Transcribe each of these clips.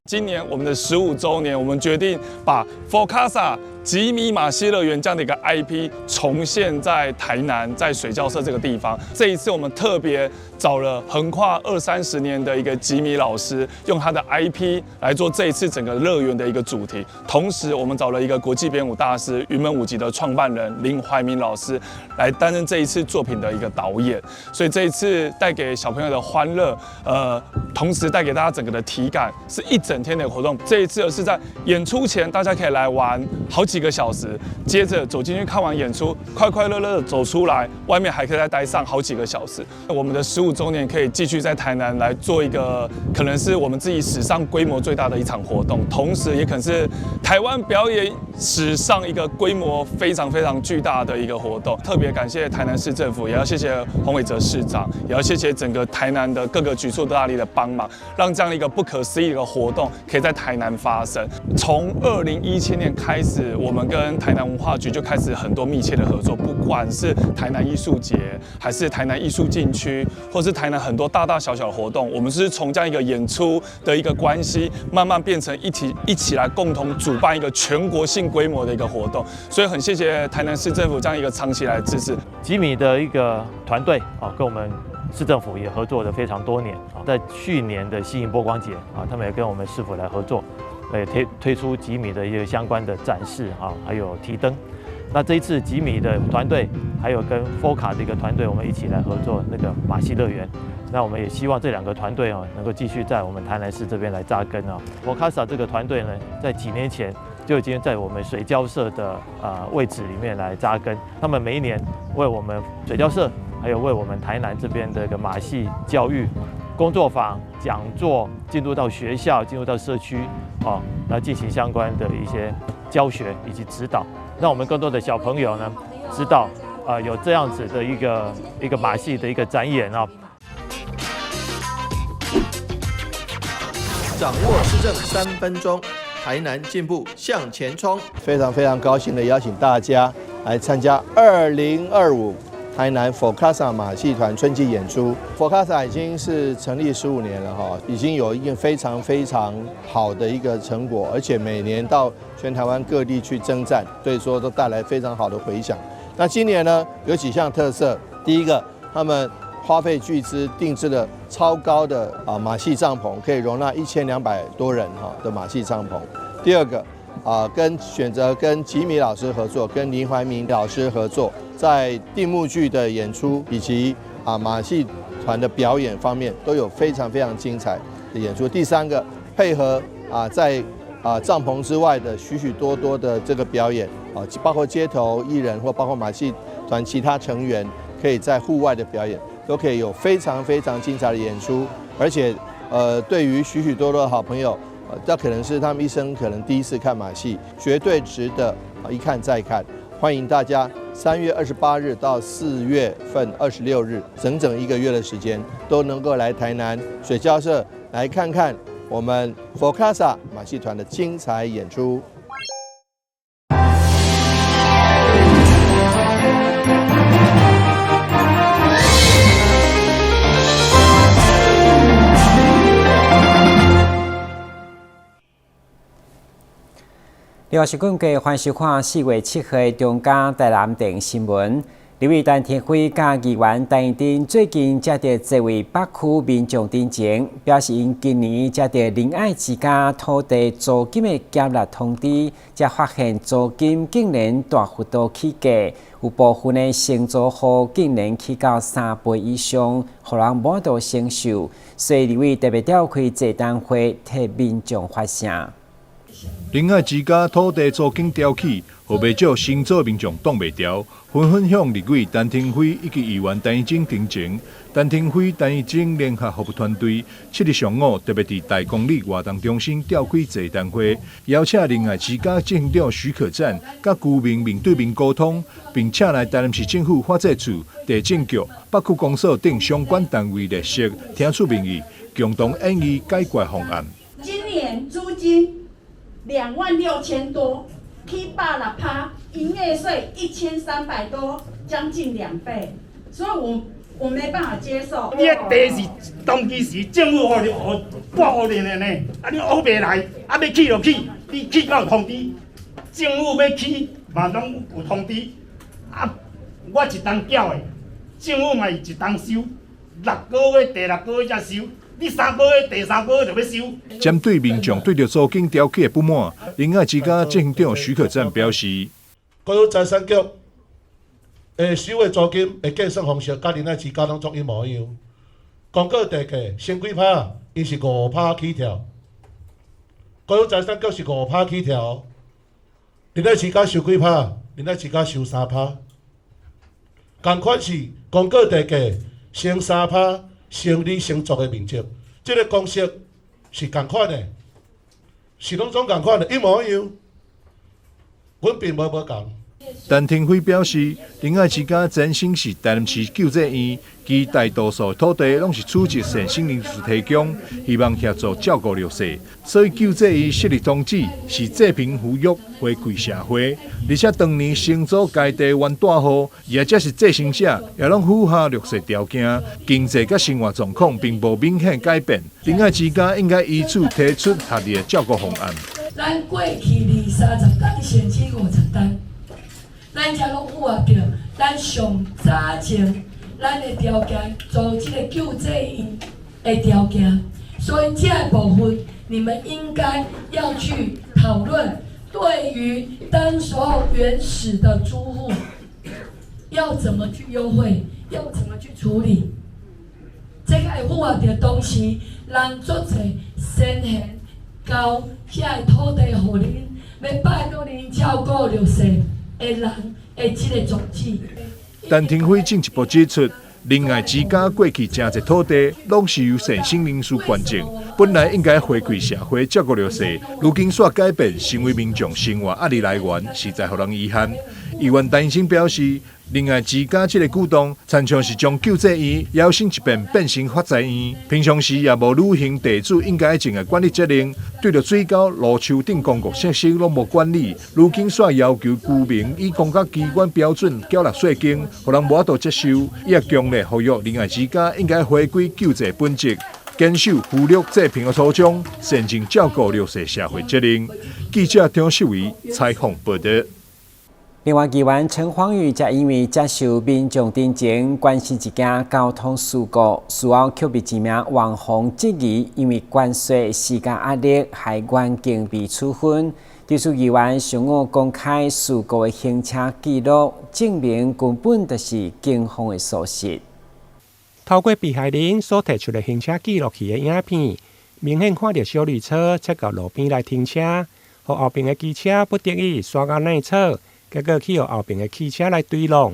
今年我们的15周年，我们决定把 FOCASA 吉米马戏乐园这样的一个 IP 重现在台南，在水交社这个地方。这一次我们特别找了横跨20-30年的一个吉米老师，用他的 IP 来做这一次整个乐园的一个主题。同时，我们找了一个国际编舞大师、云门舞集的创办人林怀民老师来担任这一次作品的一个导演。所以这一次带给小朋友的欢乐，同时带给大家整个的体感，是一整天的活动。这一次是在演出前，大家可以来玩好几个小时，接着走进去看完演出，快快乐乐的走出来，外面还可以再待上好几个小时。我们的15周年可以继续在台南来做一个，可能是我们自己史上规模最大的一场活动，同时也可能是台湾表演史上一个规模非常非常巨大的一个活动。特别感谢台南市政府，也要谢谢洪伟哲市长，也要谢谢整个台南的各个局处大力的帮忙，让这样一个不可思议的活动可以在台南发生。从2017年开始，我们跟台南文化局就开始很多密切的合作，不管是台南艺术节，还是台南艺术禁区，或是台南很多大大小小的活动，我们是从这样一个演出的一个关系，慢慢变成一起来共同主办一个全国性规模的一个活动。所以很谢谢台南市政府这样一个长期来支持。吉米的一个团队啊，跟我们市政府也合作了非常多年啊，在去年的西营波光节啊，他们也跟我们市府来合作，推出吉米的一个相关的展示啊，还有提灯。那这一次吉米的团队还有跟 FOCA 的一个团队，我们一起来合作那个马戏乐园。那我们也希望这2个团队能够继续在我们台南市这边来扎根啊。FOCASA 这个团队呢，在几年前就已经在我们水交社的位置里面来扎根。他们每一年为我们水交社，还有为我们台南这边的一个马戏教育工作坊、讲座，进入到学校、进入到社区来进行相关的一些教学以及指导，让我们更多的小朋友呢知道有这样子的一个马戏的一个展演啊。掌握市政3分钟，台南进步向前冲。非常非常高兴的邀请大家来参加2025台南 FOCASA 马戏团春季演出。FOCASA 已经是成立15年了哈，已经有一个非常非常好的一个成果，而且每年到全台湾各地去征战，所以说都带来非常好的回响。那今年呢，有几项特色。第一个，他们花费巨资定制了超高的马戏帐篷，可以容纳1200多人的马戏帐篷。第二个选择跟吉米老师合作，跟林怀民老师合作，在定目剧的演出以及马戏团的表演方面都有非常非常精彩的演出。第三个，配合在帐篷之外的许许多多的这个表演包括街头艺人或包括马戏团其他成员可以在户外的表演，都可以有非常非常精彩的演出。而且对于许许多多的好朋友，这可能是他们一生可能第一次看马戏，绝对值得一看再看。欢迎大家3月28日到4月份26日，整整1个月的时间，都能够来台南水交社来看看我们 FOCASA 马戏团的精彩演出。另外是讲过欢收看4月7日中嘉台南电新闻。立委陈天辉甲议员陈义珍最近接到这位北区民众陈情，表示因今年接到仁爱之家土地租金的减辣通知，才发现租金竟然大幅度起价，有部分的承租户竟然起到3倍以上，让人无度承受。所以立委特别召开座谈会，替民众发声。仁爱之家土地租金调起，后袂少承租民众挡袂牢，纷纷向立委陈天辉以及议员陈义珍陈情。陈天辉、陈义珍联合服务团队7日上午特别伫大公里活动中心召开座谈会，邀请仁爱之家进行了许可展，甲居民面对面沟通，并请来台南市政府发展处、地政局、北区公所等相关单位列席，听取民意，共同演议解决方案。今年租金26000多，起8%，营业税1300多，将近2倍。所以我没办法接受。你的地是当其时政府互拨互你的呢，啊你学袂来，啊要起就起，你起到通知，政府要起嘛拢有通知，啊我一当缴的，政府嘛一当收，6个月第6个月才收。你3个月、第3个月就要收。针对民众对着租金调起的不满，林爱之家执行长许可赞表示，国有财产局收的租金的计算方式，甲林爱之家拢作一模一样。公告地价先几趴，伊是5%起跳，国有财产局是5%起跳，林爱之家收几趴？林爱之家收3%。同款是公告地价先3%。先你先做的面积，这个公式是同款的，是拢总同款的，一模一样。阮并无共。陈廷辉表示，林爱之家前身是台南市救济院，其大多数土地拢是处置善心人士提供，希望协助照顾弱势。所以救济院设立宗旨是济贫扶弱，回馈社会。而且当年承租该地原大户，也则是继承者，也拢符合弱势条件，经济甲生活状况并无明显改变。林爱之家应该依此提出合理的照顾方案。咱过去20-30天甚至50天。咱才拢符合着咱上早前咱的条件，做这个救济院的条件，所以这部分你们应该要去讨论。对于当时候原始的租户，要怎么去优惠，要怎么去处理，这个会符合着当时人做者先贤交遐个土地，互恁要拜托恁照顾弱势的人的这个宗旨。陈廷辉进一步指出，林爱之家过去真侪土地拢是由善心人士捐赠，本来应该回馈社会照顾弱势，如今煞改变成为民众生活压力来源，实在让人遗憾。议员担心表示，林爱之家这个举动，参像是将救济院摇身一变变成发财院。平常时也无履行地主应该尽的管理责任，对着水沟、路树等公共设施拢无管理。如今煞要求居民以公家机关标准缴纳税金，互人无法度接受。伊也强烈呼吁林爱之家应该回归救济本质，坚守扶弱济贫的初衷，善尽照顾弱势社会责任。记者张秀维采访报道。另外，议员陈芳宇则因为接受民众တင်情，关心一件交通事故，事后却被知名网红质疑，因为关税时间压力，害员经被处分。对此，议员上午公开事故的行车记录，证明根本就是警方的疏失。透过被害人所提出的行车记录器的影片，明显看到小绿车切到路边来停车，和后边的机车不得已刷到内侧。结果去予后边的汽车来对撞，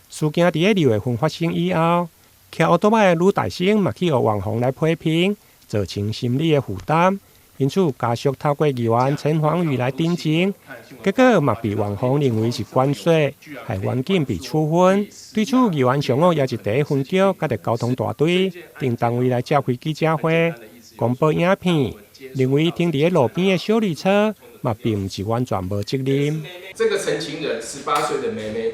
事件伫6月份发生以后，骑奥多麦的女大生嘛去予网红来批评，造成心理的负担，因此家属透过议员陈芳宇来တင်情，结果嘛被网红认为是关税，害员警被处分。对此，议员上午也是第一分局甲着交通大队等单位来召开记者会，公布影片，认为停伫路边的小绿车。嘛，并不是完全无责任。这个陈情人18岁的妹妹，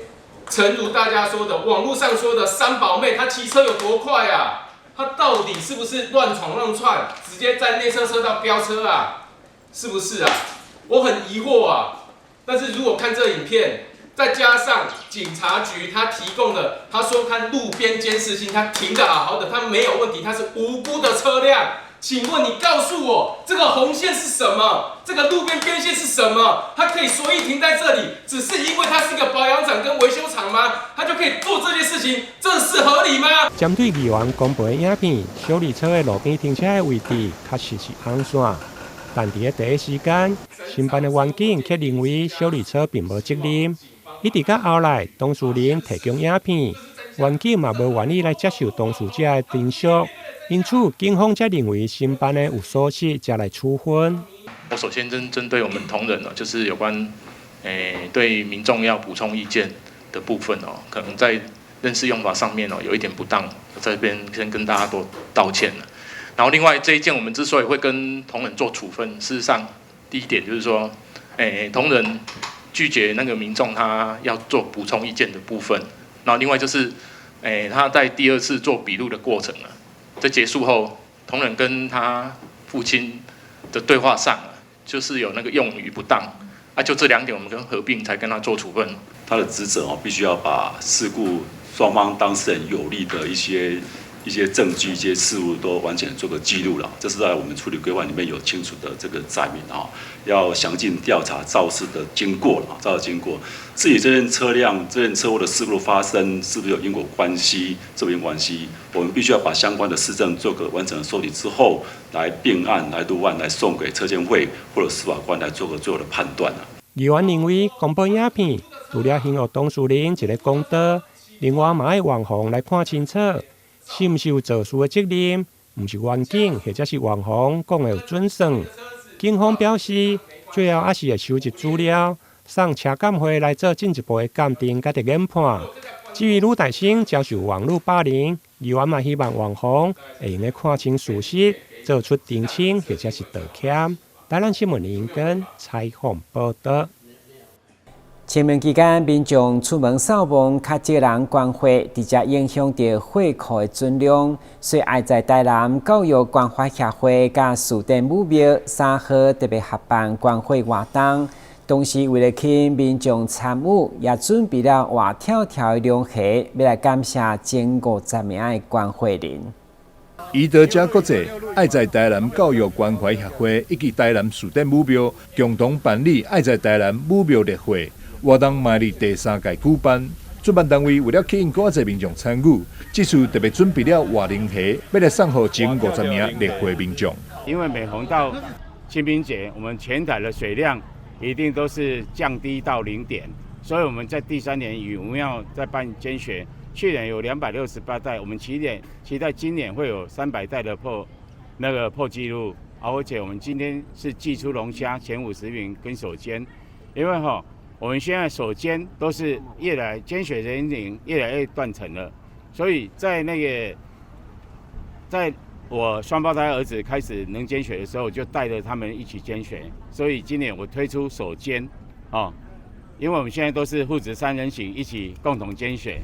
诚如大家说的，网络上说的三宝妹，她骑车有多快啊？她到底是不是乱闯乱窜，直接在内侧车道飙车啊？是不是啊？我很疑惑啊。但是如果看这影片，再加上警察局他提供的，他说看路边监视器，他停得好好的，他没有问题，他是无辜的车辆。请问你告诉我，这个红线是什么？这个路边边线是什么？它可以随意停在这里，只是因为它是一个保养厂跟维修厂吗？它就可以做这件事情，这是合理吗？针对议员公布的影片，小绿车的路边停车的位置确实是红线，但伫第一时间，新办的员警却认为小绿车并无责任。一直到后来，当事人提供影片，员警嘛无愿意来接受当事者的陈述。因此，警方才认为新办的有疏失，才来处分。我首先针对我们同仁就是有关，对民众要补充意见的部分可能在认识用法上面有一点不当，在这边先跟大家多道歉了。然后另外这一件我们之所以会跟同仁做处分，事实上第一点就是说，同仁拒绝那个民众他要做补充意见的部分，然后另外就是。他在第2次做笔录的过程啊，在结束后，同仁跟他父亲的对话上啊，就是有那个用语不当啊，就这2点我们跟合并才跟他做处分。他的职责必须要把事故双方当事人有利的一些证据、一些事物都完全做个记录了。这是在我们处理规范里面有清楚的这个载明啊，要详尽调查肇事的经过了，肇事经过。至于这辆车祸的事故的发生是不是有因果关系、这边关系，我们必须要把相关的事证做个完整的收集之后，来并案、来录案、来送给车监会或者司法官来做个最后的判断啊。议员认为公布影片，除了幸福当事人一个公道，另外嘛要网方来看清楚，是毋是有做事的责任，毋是员警或者是网方讲的有准算。警方表示，最后还是会收集资料，送车监会来做进一步的鉴定甲研判。至于吕大生遭受网络霸凌，议员嘛希望网方会用来看清事实，做出澄清或者是道歉。台南新闻林根采访报道。清明期间，民众出门扫墓较少人关花，直接影响到火库的存量。所以，爱在台南教育关怀协会甲树店武庙3号特别合办关花活动，同时为了吸引民众参与，也准备了活跳跳的凉鞋，要来感谢前50名的关花人。宜得家国际爱在台南教育关怀协会以及台南树店武庙共同办理爱在台南武庙例会。活动迈入第3届举办，主办单位为了吸引更多民众参与，这次特别准备了活凉鞋，要来送给前50名例会民众。因为每逢到清明节，我们全台的水量一定都是降低到0点，所以我们在第3年我们要再办捐血。去年有268袋，我们期待今年会有300袋的破纪录，而且我们今天是寄出龙虾前50名跟手煎，因为我们现在手煎都是捐血人龄越来越断层了，所以在我双胞胎儿子开始能捐血的时候，就带着他们一起捐血，所以今年我推出手煎，因为我们现在都是父子3人行一起共同捐血，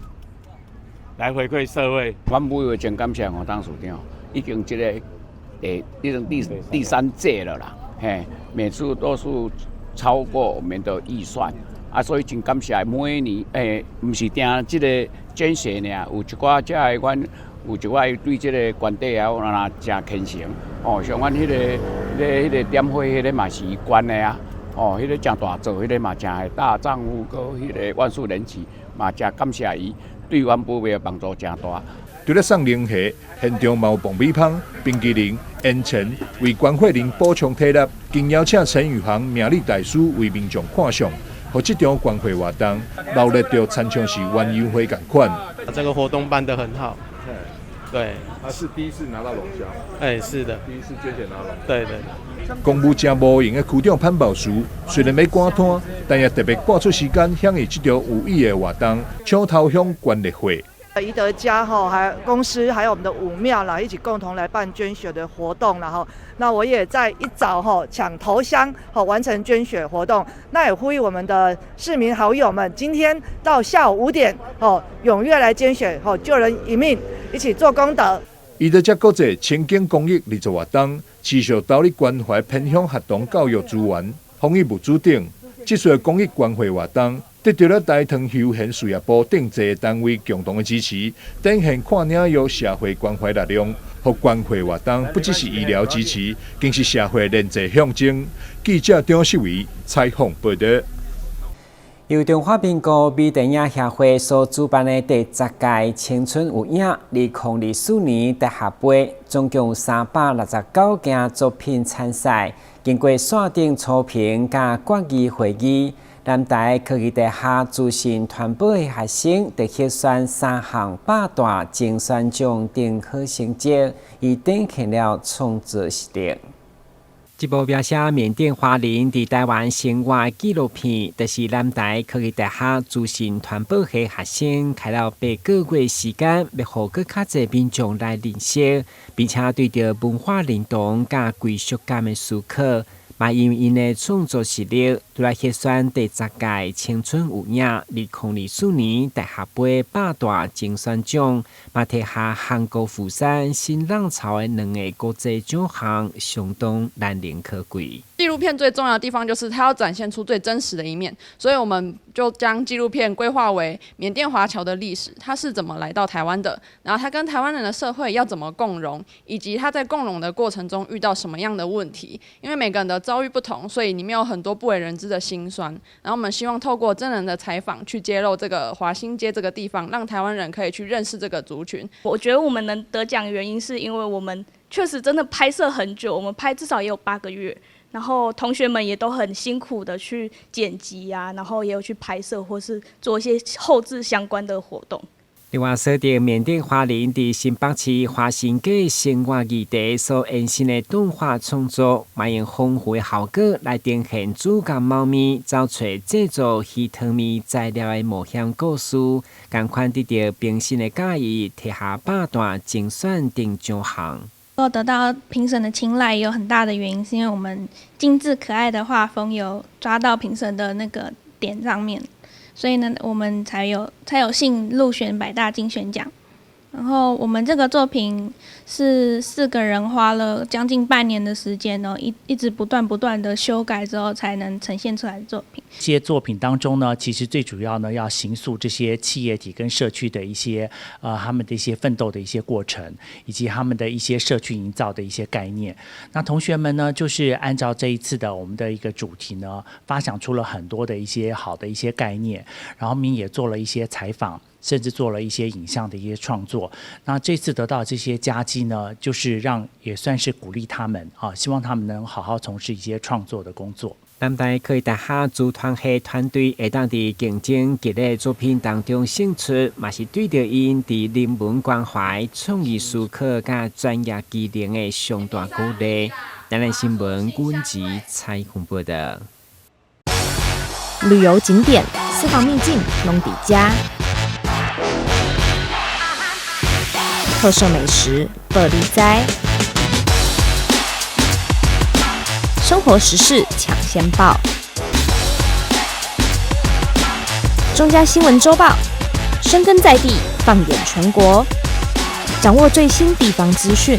来回馈社会。阮每位真感谢当署长，已经第3届了啦，每次都是超过我们的预算所以真感谢每年不是定这个捐血呢，有一寡这个阮有一寡对这个管地也真虔诚像阮迄个点火迄个嘛是关的迄个真大座，迄个嘛真大丈夫，搁迄个万树人气嘛真感谢伊对阮部位的帮助真大。除了送凉鞋，现场嘛有爆米香、冰淇淋、烟尘，为关怀人补充体力。更邀请陈宇航名利大师为民众看相，和这场关怀活动闹热到参像是园游会同款。这个活动办得很好，对。他是第1次拿到龙虾，是的，第1次捐血拿龙。对。公务正无用的区长潘宝书，虽然要赶摊，但也特别拨出时间响应这场有意义的活动，抢头香关例会。宜得家还公司还有我们的武庙啦，一起共同来办捐血的活动，然后那我也在一早抢头香完成捐血活动。那也呼吁我们的市民好友们，今天到下午5点踊跃来捐血救人一命，一起做功德。宜得家国际清境公益日作活动，持续导入关怀偏乡学童教育资源，防疫部主顶这次的公益关怀活动。得到了台糖休闲事业部等侪单位共同的支持，展现看领有社会关怀力量，和关怀活动不只是医疗支持，更是社会连结象征。记者张世伟采访报道。由中华民国微电影协会所主办的第10届青春有影2024年大合杯，总共有369件作品参赛，经过线顶初评加决议会议。南台科技大学资讯传播的学生得获选3项8大精选奖等好成绩，以展现了创作实力。这部描写缅甸华人在台湾生活的纪录片，就是南台科技大学资讯传播系学生开了8个月时间，要让更较侪民众来认识，并且对着文化认同甲归属感的思考。嘛因因的创作实力，对来协选第10届青春有影2024年大学杯8大精选奖，嘛摕下韩国釜山新浪潮的2个国际奖项，相当难能可贵。纪录片最重要的地方就是它要展现出最真实的一面，所以我们就将纪录片规划为缅甸华侨的历史，它是怎么来到台湾的，然后它跟台湾人的社会要怎么共融，以及它在共融的过程中遇到什么样的问题。因为每个人的遭遇不同，所以里面有很多不为人知的辛酸。然后我们希望透过真人的采访去揭露这个华新街这个地方，让台湾人可以去认识这个族群。我觉得我们能得奖的原因是因为我们确实真的拍摄很久，我们拍至少也有8个月。然后同学们也都很辛苦的去剪辑啊，然后也有去拍摄或是做一些后制相关的活动。另外，设定缅甸花莲伫新北市华新街生活基地所引申的动画创作，嘛用丰富的效果来呈现主角猫咪找找制作鱼汤面材料的冒险故事，同款得到评审的介意，摕下8大精选定奖项。得到评审的青睐，也有很大的原因是因为我们精致可爱的画风有抓到评审的那个点上面，所以呢，我们才有幸入选百大精选奖。然后我们这个作品是4个人花了将近半年的时间呢，一直不断的修改之后才能呈现出来的作品。这些作品当中呢，其实最主要呢要形塑这些企业体跟社区的一些他们的一些奋斗的一些过程，以及他们的一些社区营造的一些概念。那同学们呢，就是按照这一次的我们的一个主题呢，发想出了很多的一些好的一些概念，然后我们也做了一些采访。甚至做了一些影像的一些创作。那这次得到这些佳绩呢，就是也算是鼓励他们啊，希望他们能好好从事一些创作的工作。南大科技大学组团系团队会当伫竞争激烈作品当中胜出，嘛是对着因伫人文关怀、创意思考甲专业技能的上大鼓励。台南新闻阮吉采访报道。旅游景点、私房秘境拢伫家。特色美食乐力哉，生活时事抢先报，中嘉新闻周报，深耕在地，放眼全国，掌握最新地方资讯。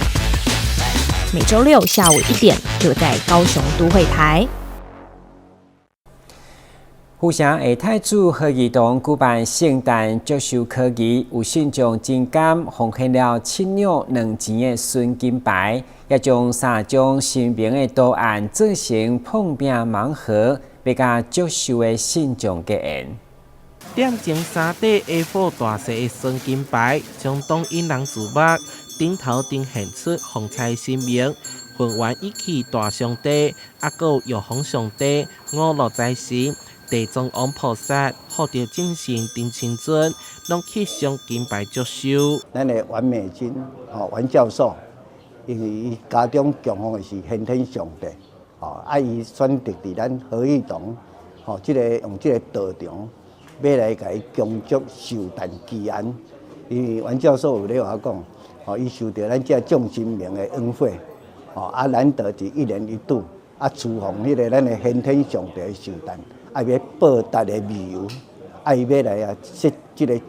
每周6下午1点，就在高雄都会台。府城下太子何义堂举办圣诞祝寿科仪，有信众真感奉献了7两2钱的纯金牌，也将3种新名的图案做成碰饼盲盒，要甲祝寿的信众结缘。点睛3块 A4 大小的纯金牌，将动因人字幕顶头呈现出风采新名。混完一起大上帝，还有玉皇上帝、五路财神。地藏王菩萨获得正神丁清尊，拢去上金牌祝寿。咱的袁美金袁教授，因为伊家中供奉的是先天上帝，伊选择伫咱何义堂，用这个道场，要来甲伊恭祝寿诞祈安。因为袁教授有咧话讲，伊受到咱这众神明的恩惠，难得是1年1度，祝奉迄个咱的先天上帝的寿诞。要报答的理由，要来设这个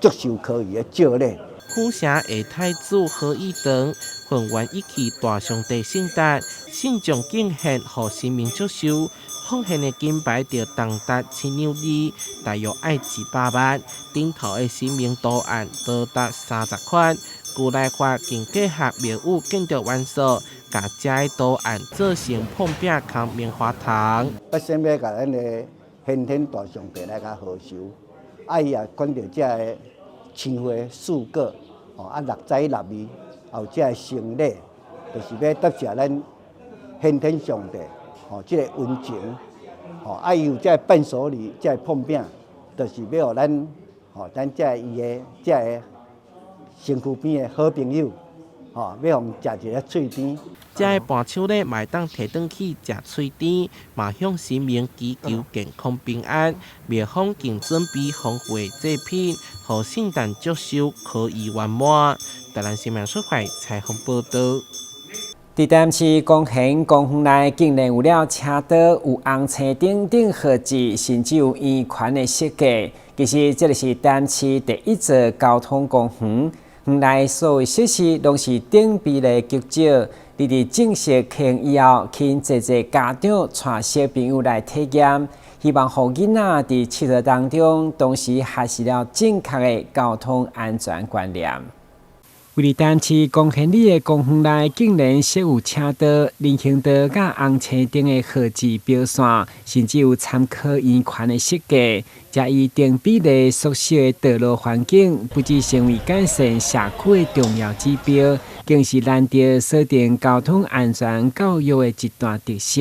祝寿科仪的照例。府城下太子何义堂混完一起大上帝圣诞，信众敬献予神明祝寿，奉献的金牌就重达7两2，大约爱200万。顶头的神明图案多达30款，古来话更结合庙宇建筑元素。把这个图案做成碰饼扛棉花糖。我先要甲咱的先天大上帝来甲贺寿，伊也管着这个青花4果，6仔6味，有这个生礼，就是要答谢咱先天上帝，这个温情，有这个伴手礼，这个碰饼，就是要互咱这伊的这个身躯边的好朋友。要互食一个脆甜。这个伴手礼嘛当摕转去食脆甜，嘛向神明祈求健康平安。庙方更准备丰富的祭品，互圣诞祝寿可以圆满。台南新闻出海采访报道。伫淡市公园公园内，竟然有了车道有红青等号志，甚至有圆圈的设计。其实，这就是淡市第一座交通公园。园内所有设施拢是顶壁的剧照。你伫正式开园以后，请坐家长带小朋友来体验，希望让囡仔伫汽车当中，同时学习了正确的交通安全观念。为了淡市公园里的公园内，竟然设有车道、人行道、甲红青灯的号志标线，甚至有参考圆圈的设计。加以定比例缩小的道路环境，不只成为改善社区的重要指标，更是难得锁定交通安全教育的一段特色。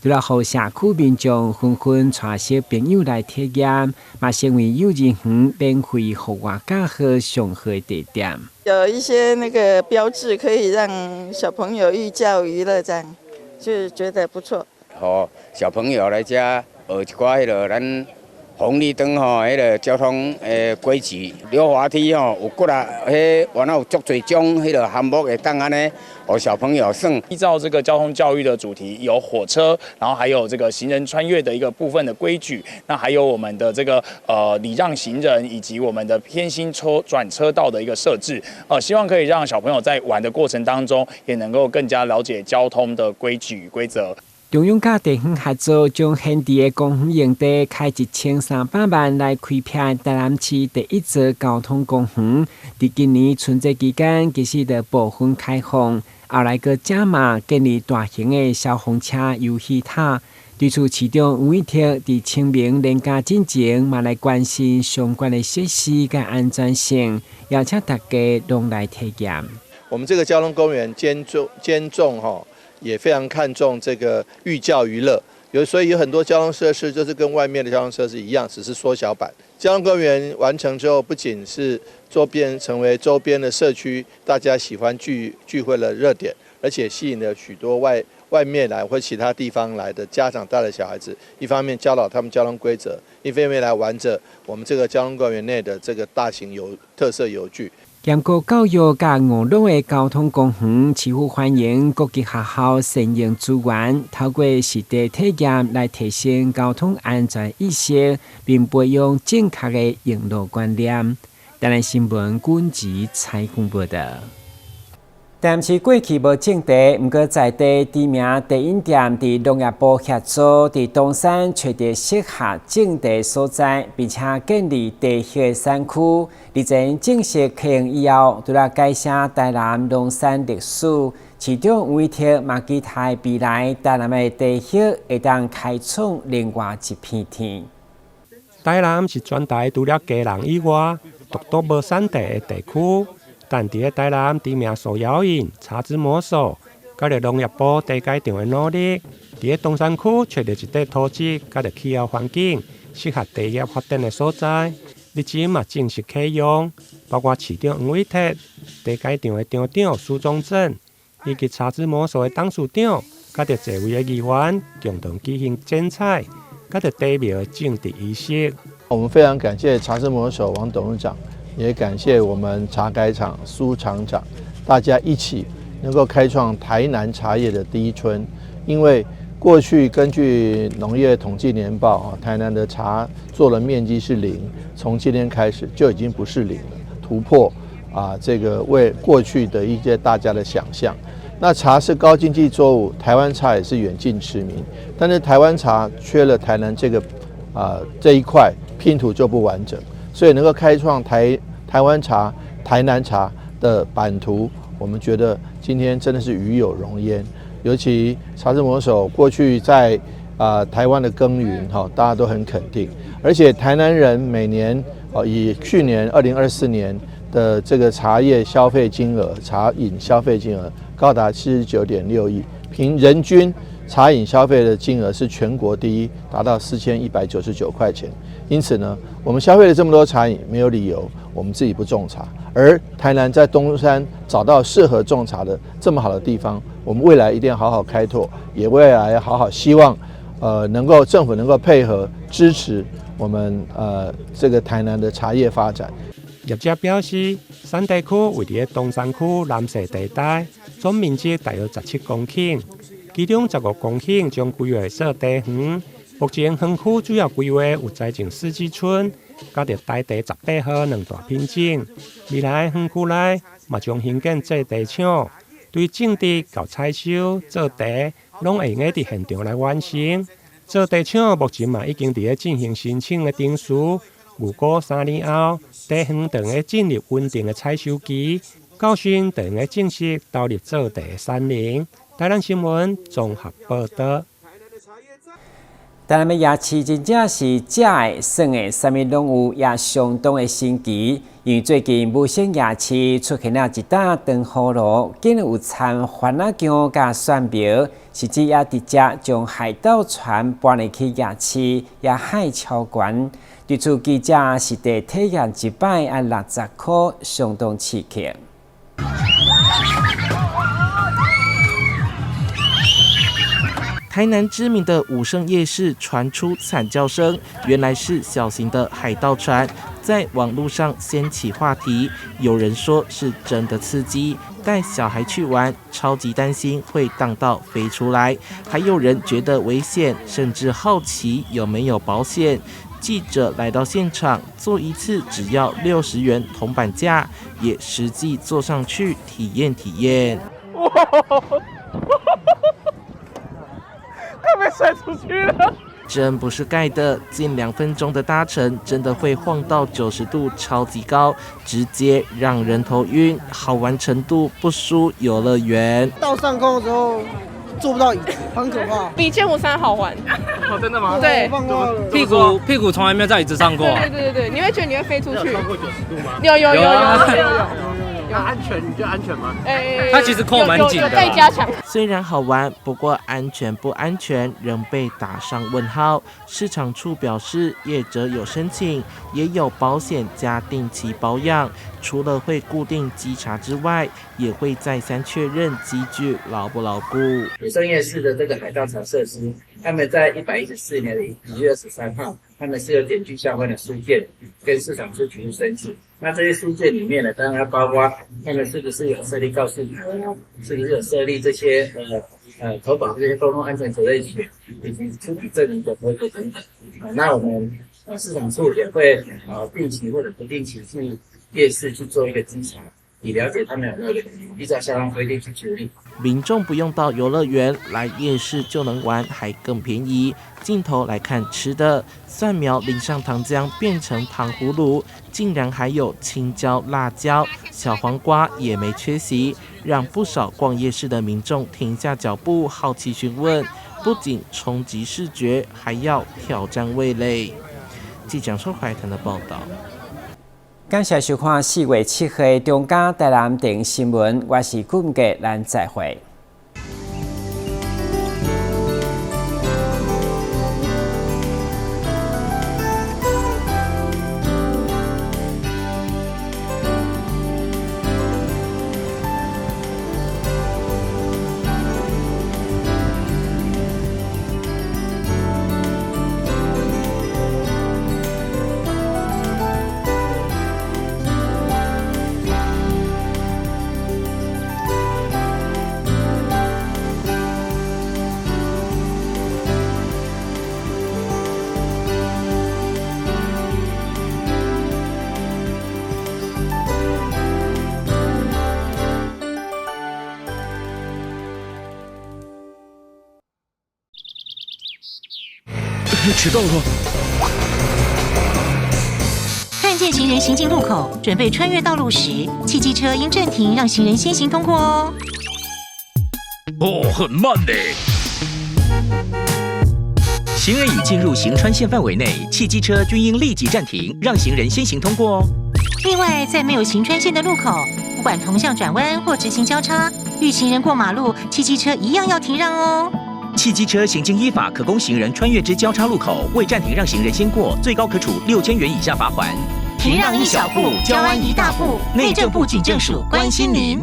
除了让社区民众纷纷带小朋友来体验，嘛成为幼儿园免费户外驾驶上好的地点。有一些那个标志可以让小朋友寓教于乐，这样就觉得不错。小朋友来这学一寡咱红绿灯迄个交通规矩，溜滑梯有骨啊，完了有足侪种项目会当安尼，让小朋友算。依照这个交通教育的主题，有火车，然后还有这个行人穿越的一个部分的规矩，那还有我们的这个礼让行人，以及我们的偏心转车道的一个设置，希望可以让小朋友在玩的过程当中，也能够更加了解交通的规矩与规则。中央甲地方合作，将现地的公园用地开1300万来开辟台南市第一座交通公园。伫今年春节期间，其实就部分开放，后来个加码建立大型的消防车游戏塔。对此，市长吴伟霆伫清明连假之前，嘛来关心相关的设施甲安全性，邀请大家拢来体验。我们这个交通公园兼重也非常看重这个寓教于乐，所以有很多交通设施就是跟外面的交通设施一样，只是缩小版。交通公园完成之后，不仅是成为周边的社区大家喜欢聚会的热点，而且吸引了许多外面来或其他地方来的家长带着小孩子，一方面教导他们交通规则，一方面来玩着我们这个交通公园内的这个大型特色游具。兼顾教育甲娱乐的交通公园，市府欢迎各级学校善用资源，透过实地体验来提升交通安全意识，并培养正确的用路观念。台南新闻军集采访报道。淡市过去无种地，不过在地知名地饮店伫农业部协助，伫东山找到适合种地所在，并且建立地血产区。日前正式开园以后，除了改写台南农产历史，市长吴伟霆嘛期待未来台南的地血会当开创另外一片天。台南是全台除了家人以外，独独无产地的地区。但伫台南知名手摇饮、茶之魔手，甲着农业部地改场的努力，伫东山区找到一块土质，甲着气候环境适合地业发展的所在。日前嘛正式启用，包括市长黄伟霆、地改场的场长苏宗正，以及茶之魔手的董事长，甲着座位的议员共同举行剪彩，甲着地庙的种植仪式。我们非常感谢茶之魔手王董事长。也感谢我们茶改厂苏厂长，大家一起能够开创台南茶叶的第一春。因为过去根据农业统计年报，台南的茶做的面积是0，从今天开始就已经不是0了，突破这个为过去的一些大家的想象。那茶是高经济作物，台湾茶也是远近驰名，但是台湾茶缺了台南这一块拼图就不完整。所以能够开创台湾茶、台南茶的版图，我们觉得今天真的是与有荣焉。尤其茶之魔手过去在台湾的耕耘，大家都很肯定。而且台南人每年以去年2024年的这个茶叶消费金额、茶饮消费金额高达79.6亿，凭人均茶饮消费的金额是全国第一，达到4199块钱。因此呢，我们消费了这么多茶饮，没有理由我们自己不种茶。而台南在东山找到适合种茶的这么好的地方，我们未来一定要好好开拓，也未来好好希望，政府能够配合支持我们这个台南的茶叶发展。业者表示，产地区位伫东山区南势地带，总面积大约17公顷，其中15公顷将规划做茶园。目前园区主要规划有栽种四季春，加着大地18号2大品种。未来园区内嘛将兴建制茶厂，对种植到采收做茶，拢会用伫现场来完成。做茶厂目前嘛已经伫咧进行申请的程序，预估3年后，茶园等会进入稳定的采收期，到时等会正式投入做茶产能。台南新闻综合报道。台南的夜市真正是假的、耍的，啥物拢有，也相当的新奇。因为最近武兴夜市出现了一搭长葫芦，竟然有掺番仔姜甲蒜苗，甚至也直接将海盗船搬入去夜市，也海超悬。对此记者实地体验一摆，要60块，相当刺激。台南知名的武圣夜市传出惨叫声，原来是小型的海盗船在网络上掀起话题。有人说是真的刺激，带小孩去玩，超级担心会荡到飞出来；还有人觉得危险，甚至好奇有没有保险。记者来到现场，坐一次只要60元铜板价，也实际坐上去体验。快被甩出去了！真不是盖的，近2分钟的搭乘真的会晃到90度，超级高，直接让人头晕。好玩程度不输游乐园。到上空的时候坐不到椅子，很可怕。比剑湖山好玩。哦，真的吗？对，屁股从来没有在椅子上过。对，你会觉得你会飞出去。超过90度吗？有。安全，你觉得安全吗？它其实扣蛮紧的，再加强。虽然好玩，不过安全不安全仍被打上问号。市场处表示，业者有申请，也有保险加定期保养，除了会固定稽查之外，也会再三确认机具牢不牢固。武圣夜市的这个海盗船设施，他们在114年的1月23号，他们是有点据相关的书件跟市场处提出申请。那这些书件里面呢，当然包括他们是不是有设立告示牌，是不是有设立这些投保这些公共安全责任险，以及出具证明的合格等等。那我们市场处也会定期或者不定期去夜市去做一个稽查，以了解他们有没有依照相关规定去处理。民众不用到游乐园，来夜市就能玩，还更便宜。镜头来看吃的，蒜苗淋上糖浆变成糖葫芦，竟然还有青椒、辣椒、小黄瓜也没缺席，让不少逛夜市的民众停下脚步，好奇询问。不仅冲击视觉，还要挑战味蕾。记者邱怀腾的报道。感谢收看4月7日中嘉台南电新闻，我是顾杰，咱再会。迟到了。看见行人行进路口，准备穿越道路时，汽机车应暂停，让行人先行通过哦。哦，很慢呢。行人已进入行穿线范围内，汽机车均应立即暂停，让行人先行通过哦。另外，在没有行穿线的路口，不管同向转弯或直行交叉，遇行人过马路，汽机车一样要停让哦。汽机车行经依法可供行人穿越之交叉路口，未暂停让行人先过，最高可处6000元以下罚锾。停让一小步，交安一大步。内政部警政署关心您。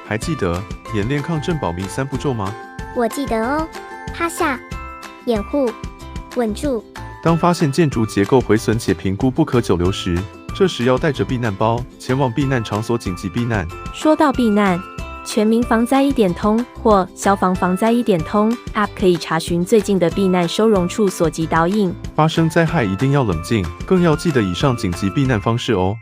还记得演练抗震保密3步骤吗？我记得哦，趴下、掩护、稳住。当发现建筑结构毁损且评估不可久留时，这时要带着避难包前往避难场所紧急避难。说到避难，全民防灾1点通或消防防灾1点通 App 可以查询最近的避难收容处所及导引。发生灾害一定要冷静，更要记得以上紧急避难方式哦。